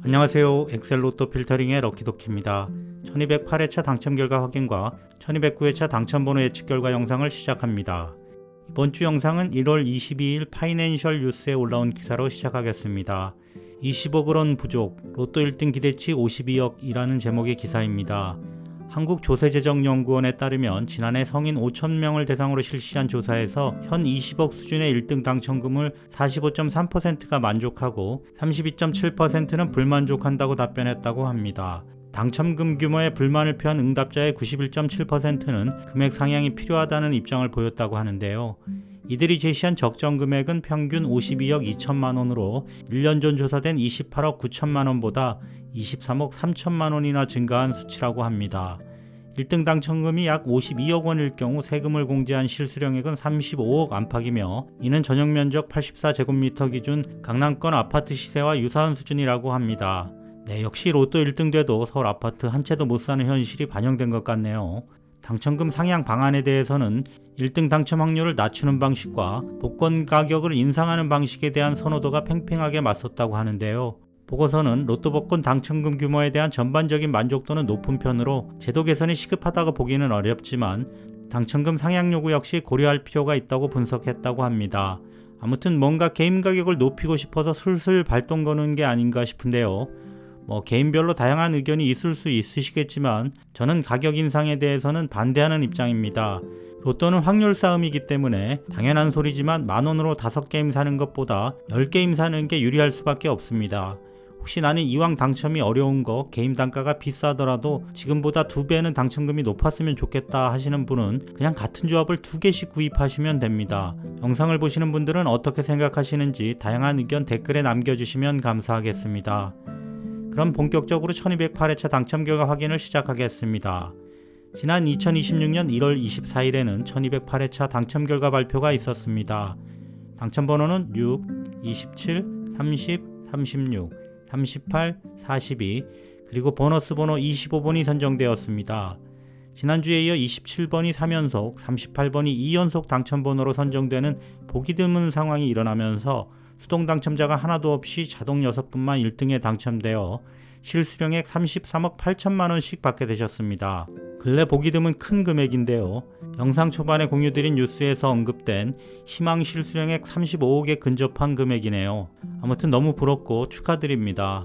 안녕하세요. 엑셀 로또 필터링의 럭키도키입니다. 1208회차 당첨 결과 확인과 1209회차 당첨번호 예측 결과 영상을 시작합니다. 이번 주 영상은 1월 22일 파이낸셜 뉴스에 올라온 기사로 시작하겠습니다. 20억 원 부족, 로또 1등 기대치 52억이라는 제목의 기사입니다. 한국조세재정연구원에 따르면 지난해 성인 5,000명을 대상으로 실시한 조사에서 현 20억 수준의 1등 당첨금을 45.3%가 만족하고 32.7%는 불만족한다고 답변했다고 합니다. 당첨금 규모에 불만을 표한 응답자의 91.7%는 금액 상향이 필요하다는 입장을 보였다고 하는데요. 이들이 제시한 적정 금액은 평균 52억 2천만 원으로 1년 전 조사된 28억 9천만 원보다 23억 3천만 원이나 증가한 수치라고 합니다. 1등 당첨금이 약 52억 원일 경우 세금을 공제한 실수령액은 35억 안팎이며 이는 전용면적 84제곱미터 기준 강남권 아파트 시세와 유사한 수준이라고 합니다. 역시 로또 1등 돼도 서울 아파트 한 채도 못 사는 현실이 반영된 것 같네요. 당첨금 상향 방안에 대해서는 1등 당첨 확률을 낮추는 방식과 복권 가격을 인상하는 방식에 대한 선호도가 팽팽하게 맞섰다고 하는데요. 보고서는 로또 복권 당첨금 규모에 대한 전반적인 만족도는 높은 편으로 제도 개선이 시급하다고 보기는 어렵지만 당첨금 상향 요구 역시 고려할 필요가 있다고 분석했다고 합니다. 아무튼 뭔가 게임 가격을 높이고 싶어서 슬슬 발동 거는 게 아닌가 싶은데요. 개인별로 다양한 의견이 있을 수 있으시겠지만 저는 가격 인상에 대해서는 반대하는 입장입니다. 로또는 확률 싸움이기 때문에 당연한 소리지만 만원으로 5게임 사는 것보다 10게임 사는 게 유리할 수밖에 없습니다. 혹시 나는 이왕 당첨이 어려운 거 게임 단가가 비싸더라도 지금보다 2배는 당첨금이 높았으면 좋겠다 하시는 분은 그냥 같은 조합을 2개씩 구입하시면 됩니다. 영상을 보시는 분들은 어떻게 생각하시는지 다양한 의견 댓글에 남겨주시면 감사하겠습니다. 그럼 본격적으로 1208회차 당첨 결과 확인을 시작하겠습니다. 지난 2026년 1월 24일에는 1208회차 당첨 결과 발표가 있었습니다. 당첨번호는 6, 27, 30, 36, 38, 42, 그리고 보너스 번호 25번이 선정되었습니다. 지난주에 이어 27번이 3연속, 38번이 2연속 당첨번호로 선정되는 보기 드문 상황이 일어나면서 수동 당첨자가 하나도 없이 자동 6분만 1등에 당첨되어 실수령액 33억 8천만 원씩 받게 되셨습니다. 근래 보기 드문 큰 금액인데요. 영상 초반에 공유드린 뉴스에서 언급된 희망 실수령액 35억에 근접한 금액이네요. 아무튼 너무 부럽고 축하드립니다.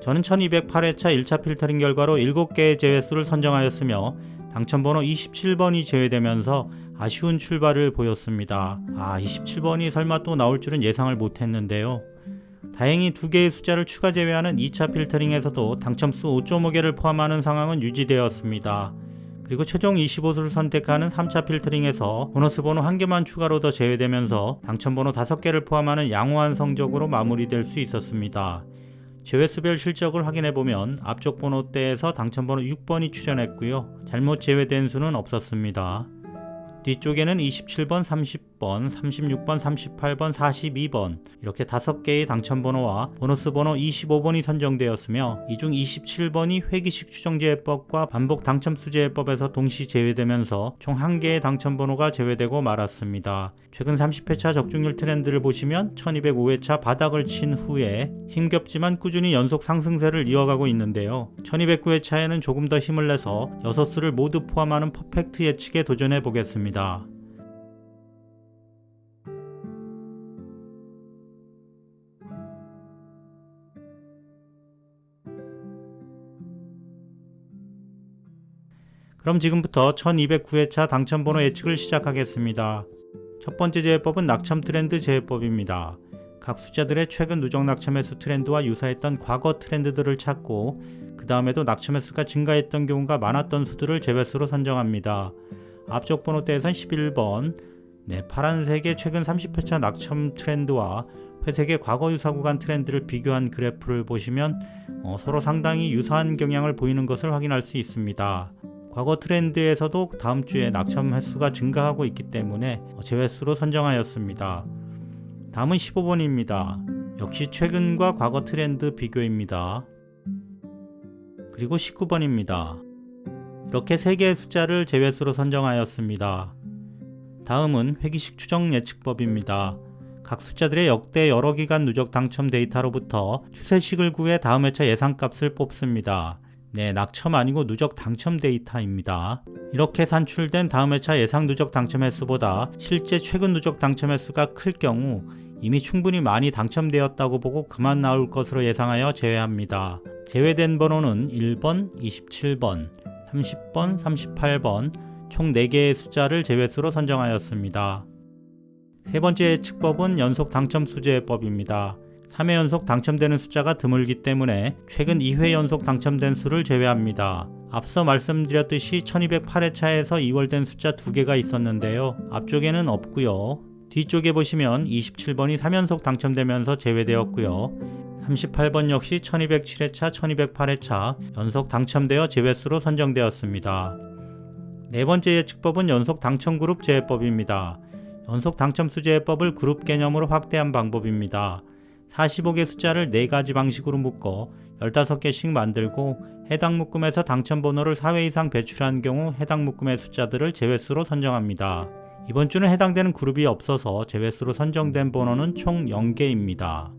저는 1208회차 1차 필터링 결과로 7개의 제외수를 선정하였으며 당첨번호 27번이 제외되면서 아쉬운 출발을 보였습니다. 27번이 설마 또 나올 줄은 예상을 못했는데요. 다행히 2개의 숫자를 추가 제외하는 2차 필터링에서도 당첨수 5.5개를 포함하는 상황은 유지되었습니다. 그리고 최종 25수를 선택하는 3차 필터링에서 보너스 번호 1개만 추가로 더 제외되면서 당첨번호 5개를 포함하는 양호한 성적으로 마무리될 수 있었습니다. 제외수별 실적을 확인해보면 앞쪽 번호대에서 당첨번호 6번이 출현했고요. 잘못 제외된 수는 없었습니다. 뒤쪽에는 27번, 30번, 36번, 38번, 42번 이렇게 5개의 당첨번호와 보너스 번호 25번이 선정되었으며 이 중 27번이 회기식 추정제외법과 반복 당첨수제외법에서 동시 제외되면서 총 1개의 당첨번호가 제외되고 말았습니다. 최근 30회차 적중률 트렌드를 보시면 1205회차 바닥을 친 후에 힘겹지만 꾸준히 연속 상승세를 이어가고 있는데요. 1209회차에는 조금 더 힘을 내서 6수를 모두 포함하는 퍼펙트 예측에 도전해 보겠습니다. 그럼 지금부터 1209회차 당첨번호 예측을 시작하겠습니다. 첫 번째 제외법은 낙첨 트렌드 제외법입니다. 각 숫자들의 최근 누적 낙첨 횟수 트렌드와 유사했던 과거 트렌드들을 찾고 그 다음에도 낙첨 횟수가 증가했던 경우가 많았던 수들을 제외수로 선정합니다. 앞쪽 번호대에선 11번, 파란색의 최근 30회차 낙첨 트렌드와 회색의 과거 유사 구간 트렌드를 비교한 그래프를 보시면 서로 상당히 유사한 경향을 보이는 것을 확인할 수 있습니다. 과거 트렌드에서도 다음 주에 낙첨 횟수가 증가하고 있기 때문에 제외수로 선정하였습니다. 다음은 15번입니다. 역시 최근과 과거 트렌드 비교입니다. 그리고 19번입니다. 이렇게 3개의 숫자를 제외수로 선정하였습니다. 다음은 회기식 추정 예측법입니다. 각 숫자들의 역대 여러 기간 누적 당첨 데이터로부터 추세식을 구해 다음 회차 예상값을 뽑습니다. 네, 낙첨 아니고 누적 당첨 데이터입니다. 이렇게 산출된 다음 회차 예상 누적 당첨 횟수보다 실제 최근 누적 당첨 횟수가 클 경우 이미 충분히 많이 당첨되었다고 보고 그만 나올 것으로 예상하여 제외합니다. 제외된 번호는 1번, 27번, 30번, 38번 총 4개의 숫자를 제외수로 선정하였습니다. 세 번째 예측법은 연속 당첨수 제외법입니다. 3회 연속 당첨되는 숫자가 드물기 때문에 최근 2회 연속 당첨된 수를 제외합니다. 앞서 말씀드렸듯이 1208회차에서 2월된 숫자 2개가 있었는데요. 앞쪽에는 없고요. 뒤쪽에 보시면 27번이 3연속 당첨되면서 제외되었고요. 38번 역시 1207회차, 1208회차 연속 당첨되어 제외수로 선정되었습니다. 네 번째 예측법은 연속 당첨 그룹 제외법입니다. 연속 당첨수 제외법을 그룹 개념으로 확대한 방법입니다. 45개 숫자를 4가지 방식으로 묶어 15개씩 만들고 해당 묶음에서 당첨 번호를 4회 이상 배출한 경우 해당 묶음의 숫자들을 제외수로 선정합니다. 이번 주는 해당되는 그룹이 없어서 제외수로 선정된 번호는 총 0개입니다.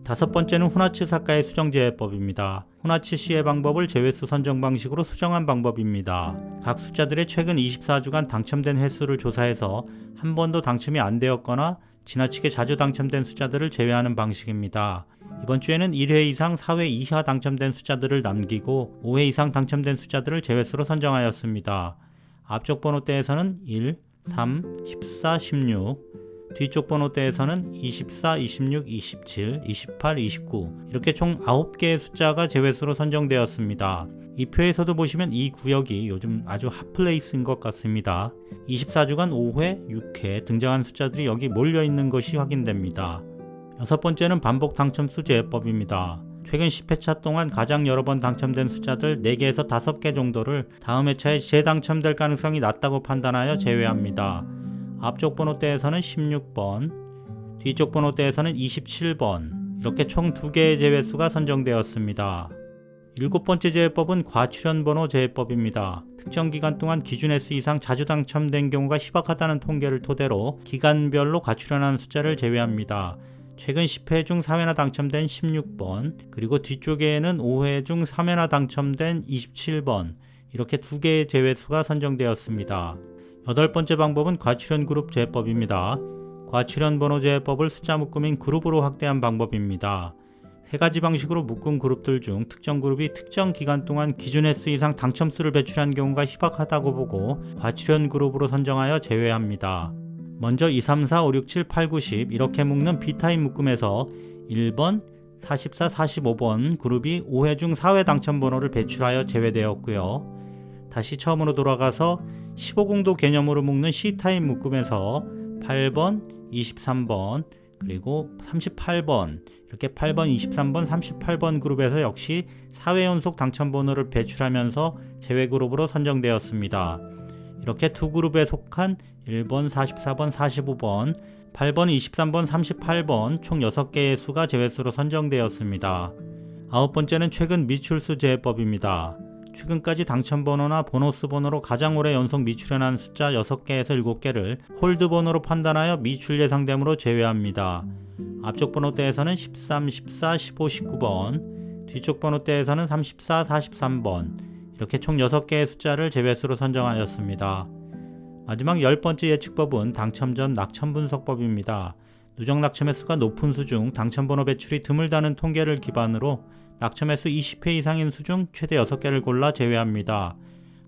다섯 번째는 후나츠 사카의 수정 제외법입니다. 후나츠 시의 방법을 제외수 선정 방식으로 수정한 방법입니다. 각 숫자들의 최근 24주간 당첨된 횟수를 조사해서 한 번도 당첨이 안 되었거나 지나치게 자주 당첨된 숫자들을 제외하는 방식입니다. 이번 주에는 1회 이상 4회 이하 당첨된 숫자들을 남기고 5회 이상 당첨된 숫자들을 제외수로 선정하였습니다. 앞쪽 번호대에서는 1, 3, 14, 16 뒤쪽 번호대에서는 24, 26, 27, 28, 29 이렇게 총 9개의 숫자가 제외수로 선정되었습니다. 이 표에서도 보시면 이 구역이 요즘 아주 핫플레이스인 것 같습니다. 24주간 5회, 6회 등장한 숫자들이 여기 몰려있는 것이 확인됩니다. 여섯 번째는 반복 당첨수 제외법입니다. 최근 10회차 동안 가장 여러 번 당첨된 숫자들 4개에서 5개 정도를 다음 회차에 재당첨될 가능성이 낮다고 판단하여 제외합니다. 앞쪽 번호대에서는 16번, 뒤쪽 번호대에서는 27번 이렇게 총 2개의 제외수가 선정되었습니다. 일곱 번째 제외법은 과출현 번호 제외법입니다. 특정 기간 동안 기준 횟수 이상 자주 당첨된 경우가 희박하다는 통계를 토대로 기간별로 과출현한 숫자를 제외합니다. 최근 10회 중 4회나 당첨된 16번, 그리고 뒤쪽에는 5회 중 3회나 당첨된 27번 이렇게 2개의 제외수가 선정되었습니다. 여덟 번째 방법은 과출현 그룹 제외법입니다. 과출현 번호 제외법을 숫자 묶음인 그룹으로 확대한 방법입니다. 세 가지 방식으로 묶은 그룹들 중 특정 그룹이 특정 기간 동안 기준 횟수 이상 당첨수를 배출한 경우가 희박하다고 보고 과출현 그룹으로 선정하여 제외합니다. 먼저 2, 3, 4, 5, 6, 7, 8, 9, 10 이렇게 묶는 B타입 묶음에서 1번, 44, 45번 그룹이 5회 중 4회 당첨 번호를 배출하여 제외되었고요. 다시 처음으로 돌아가서 15공도 개념으로 묶는 C타입 묶음에서 8번, 23번, 그리고 38번 이렇게 8번, 23번, 38번 그룹에서 역시 4회 연속 당첨 번호를 배출하면서 제외 그룹으로 선정되었습니다. 이렇게 두 그룹에 속한 1번, 44번, 45번, 8번, 23번, 38번 총 6개의 수가 제외수로 선정되었습니다. 아홉 번째는 최근 미출수 제외법입니다. 최근까지 당첨 번호나 보너스 번호로 가장 오래 연속 미출현한 숫자 6개에서 7개를 홀드 번호로 판단하여 미출 예상됨으로 제외합니다. 앞쪽 번호대에서는 13, 14, 15, 19번, 뒤쪽 번호대에서는 34, 43번 이렇게 총 6개의 숫자를 제외수로 선정하였습니다. 마지막 10번째 예측법은 당첨 전 낙첨 분석법입니다. 누적 낙첨 횟수가 높은 수 중 당첨 번호 배출이 드물다는 통계를 기반으로 낙첨 횟수 20회 이상인 수 중 최대 6개를 골라 제외합니다.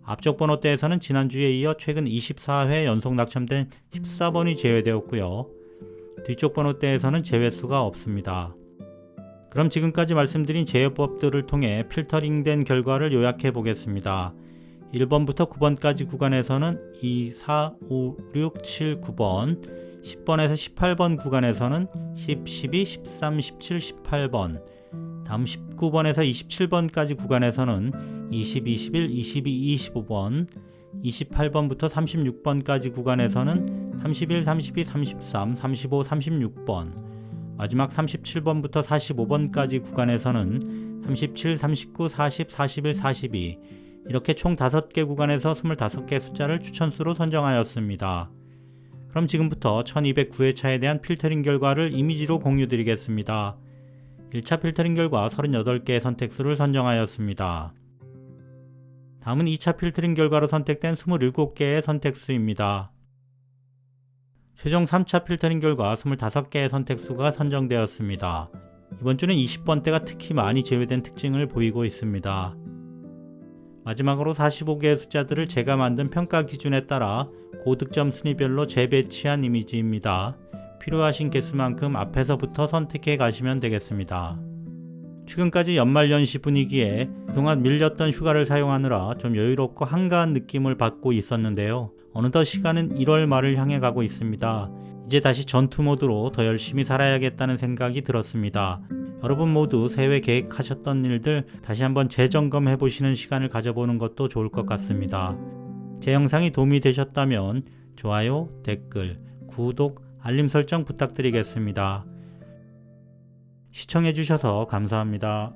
앞쪽 번호대에서는 지난주에 이어 최근 24회 연속 낙첨된 14번이 제외되었고요. 뒤쪽 번호대에서는 제외수가 없습니다. 그럼 지금까지 말씀드린 제외법들을 통해 필터링된 결과를 요약해 보겠습니다. 1번부터 9번까지 구간에서는 2, 4, 5, 6, 7, 9번, 10번에서 18번 구간에서는 10, 12, 13, 17, 18번, 다음 19번에서 27번까지 구간에서는 20, 21, 22, 25번, 28번부터 36번까지 구간에서는 31, 32, 33, 35, 36번, 마지막 37번부터 45번까지 구간에서는 37, 39, 40, 41, 42 이렇게 총 5개 구간에서 25개 숫자를 추천수로 선정하였습니다. 그럼 지금부터 1209회차에 대한 필터링 결과를 이미지로 공유 드리겠습니다. 1차 필터링 결과 38개의 선택수를 선정하였습니다. 다음은 2차 필터링 결과로 선택된 27개의 선택수입니다. 최종 3차 필터링 결과 25개의 선택수가 선정되었습니다. 이번 주는 20번대가 특히 많이 제외된 특징을 보이고 있습니다. 마지막으로 45개의 숫자들을 제가 만든 평가 기준에 따라 고득점 순위별로 재배치한 이미지입니다. 필요하신 개수만큼 앞에서부터 선택해 가시면 되겠습니다. 최근까지 연말연시 분위기에 그동안 밀렸던 휴가를 사용하느라 좀 여유롭고 한가한 느낌을 받고 있었는데요. 어느덧 시간은 1월 말을 향해 가고 있습니다. 이제 다시 전투 모드로 더 열심히 살아야겠다는 생각이 들었습니다. 여러분 모두 새해 계획하셨던 일들 다시 한번 재점검해 보시는 시간을 가져보는 것도 좋을 것 같습니다. 제 영상이 도움이 되셨다면 좋아요, 댓글, 구독, 알림 설정 부탁드리겠습니다. 시청해 주셔서 감사합니다.